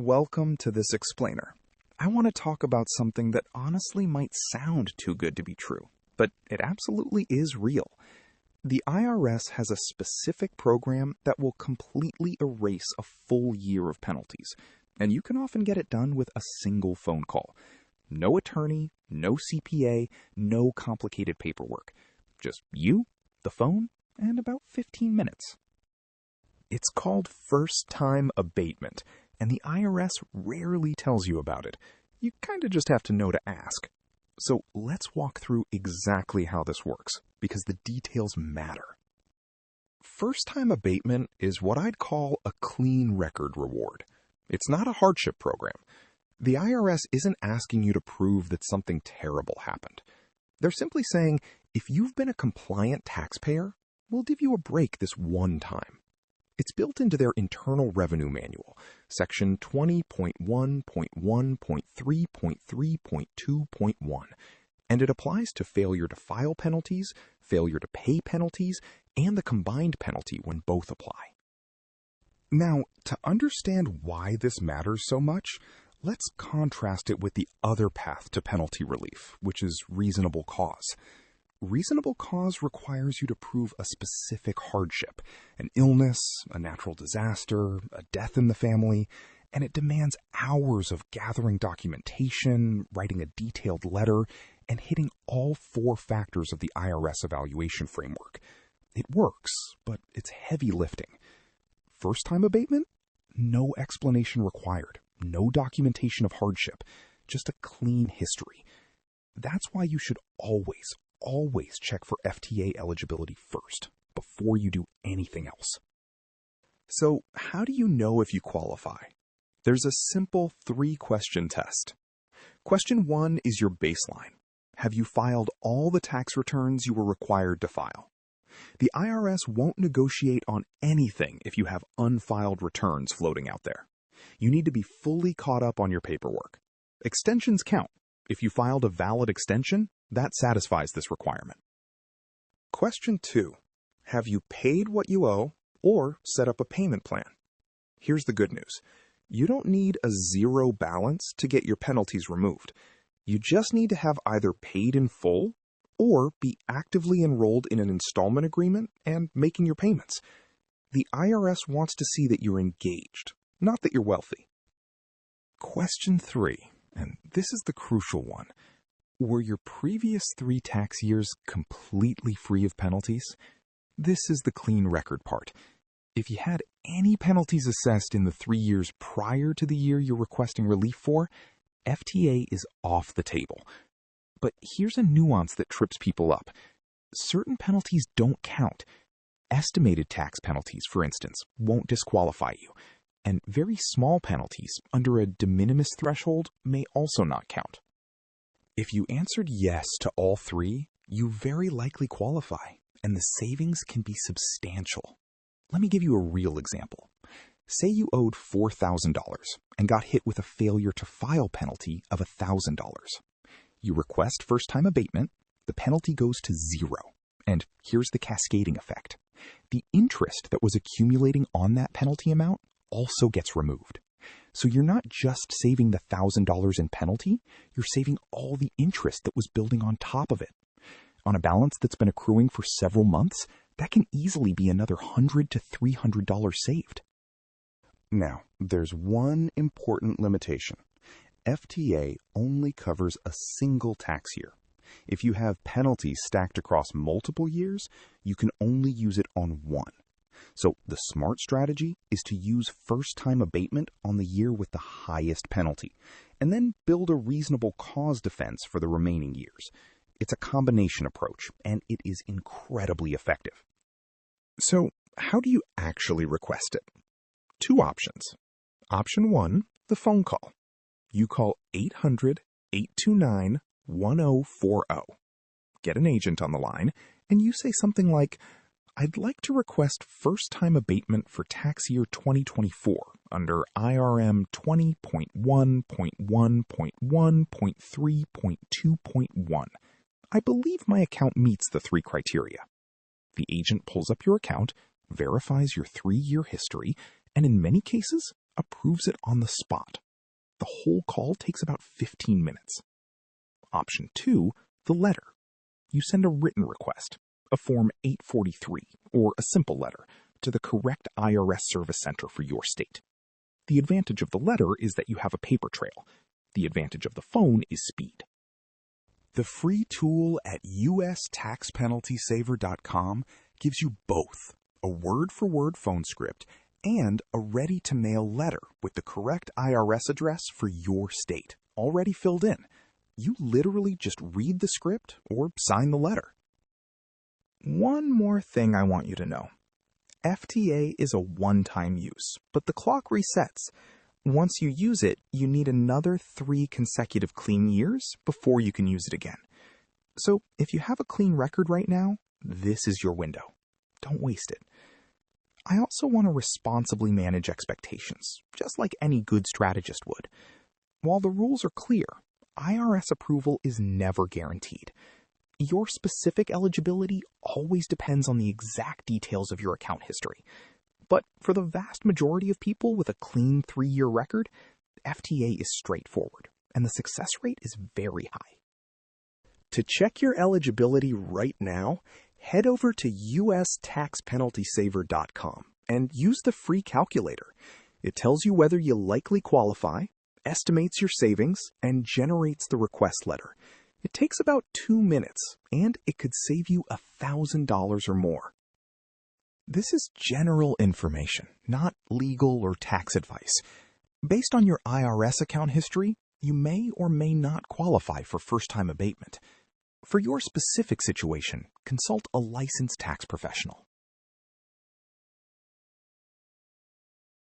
Welcome to this explainer. I want to talk about something that honestly might sound too good to be true, but it absolutely is real. The IRS has a specific program that will completely erase a full year of penalties, and you can often get it done with a single phone call. No attorney, no CPA, no complicated paperwork. Just you, the phone, and about 15 minutes. It's called First-Time Abatement, and the IRS rarely tells you about it. You kind of just have to know to ask. So let's walk through exactly how this works, because the details matter. First-time abatement is what I'd call a clean record reward. It's not a hardship program. The IRS isn't asking you to prove that something terrible happened. They're simply saying, if you've been a compliant taxpayer, we'll give you a break this one time. It's built into their Internal Revenue Manual, Section 20.1.1.3.3.2.1, and it applies to failure to file penalties, failure to pay penalties, and the combined penalty when both apply. Now, to understand why this matters so much, let's contrast it with the other path to penalty relief, which is reasonable cause. Reasonable cause requires you to prove a specific hardship, an illness, a natural disaster, a death in the family, and it demands hours of gathering documentation, writing a detailed letter, and hitting all 4 factors of the IRS evaluation framework. It works, but it's heavy lifting. First-time abatement? No explanation required, no documentation of hardship, just a clean history. That's why you should always check for FTA eligibility first, before you do anything else. So, how do you know if you qualify? There's a simple 3-question test. Question 1 is your baseline. Have you filed all the tax returns you were required to file? The IRS won't negotiate on anything if you have unfiled returns floating out there. You need to be fully caught up on your paperwork. Extensions count. If you filed a valid extension, that satisfies this requirement. Question 2. Have you paid what you owe or set up a payment plan? Here's the good news. You don't need a zero balance to get your penalties removed. You just need to have either paid in full or be actively enrolled in an installment agreement and making your payments. The IRS wants to see that you're engaged, not that you're wealthy. Question 3, and this is the crucial one. Were your previous 3 tax years completely free of penalties? This is the clean record part. If you had any penalties assessed in the 3 years prior to the year you're requesting relief for, FTA is off the table. But here's a nuance that trips people up. Certain penalties don't count. Estimated tax penalties, for instance, won't disqualify you. And very small penalties under a de minimis threshold may also not count. If you answered yes to all 3, you very likely qualify, and the savings can be substantial. Let me give you a real example. Say you owed $4,000 and got hit with a failure to file penalty of $1,000. You request first-time abatement, the penalty goes to 0, and here's the cascading effect. The interest that was accumulating on that penalty amount also gets removed. So you're not just saving the $1,000 in penalty, you're saving all the interest that was building on top of it. On a balance that's been accruing for several months, that can easily be another $100 to $300 saved. Now, there's one important limitation. FTA only covers a single tax year. If you have penalties stacked across multiple years, you can only use it on one. So the smart strategy is to use first-time abatement on the year with the highest penalty, and then build a reasonable cause defense for the remaining years. It's a combination approach, and it is incredibly effective. So how do you actually request it? 2 options. Option 1, the phone call. You call 800-829-1040. Get an agent on the line, and you say something like, I'd like to request first-time abatement for tax year 2024 under IRM 20.1.1.1.3.2.1. I believe my account meets the 3 criteria. The agent pulls up your account, verifies your 3-year history, and in many cases, approves it on the spot. The whole call takes about 15 minutes. Option 2, the letter. You send a written request, a Form 843, or a simple letter, to the correct IRS service center for your state. The advantage of the letter is that you have a paper trail. The advantage of the phone is speed. The free tool at ustaxpenaltysaver.com gives you both a word-for-word phone script and a ready-to-mail letter with the correct IRS address for your state, already filled in. You literally just read the script or sign the letter. One more thing I want you to know. FTA is a one-time use, but the clock resets. Once you use it, you need another 3 consecutive clean years before you can use it again. So if you have a clean record right now, this is your window. Don't waste it. I also want to responsibly manage expectations, just like any good strategist would. While the rules are clear, IRS approval is never guaranteed. Your specific eligibility always depends on the exact details of your account history. But for the vast majority of people with a clean 3-year record, FTA is straightforward, and the success rate is very high. To check your eligibility right now, head over to ustaxpenaltysaver.com and use the free calculator. It tells you whether you likely qualify, estimates your savings, and generates the request letter. It takes about 2 minutes, and it could save you $1,000 or more. This is general information, not legal or tax advice. Based on your IRS account history, you may or may not qualify for first-time abatement. For your specific situation, consult a licensed tax professional.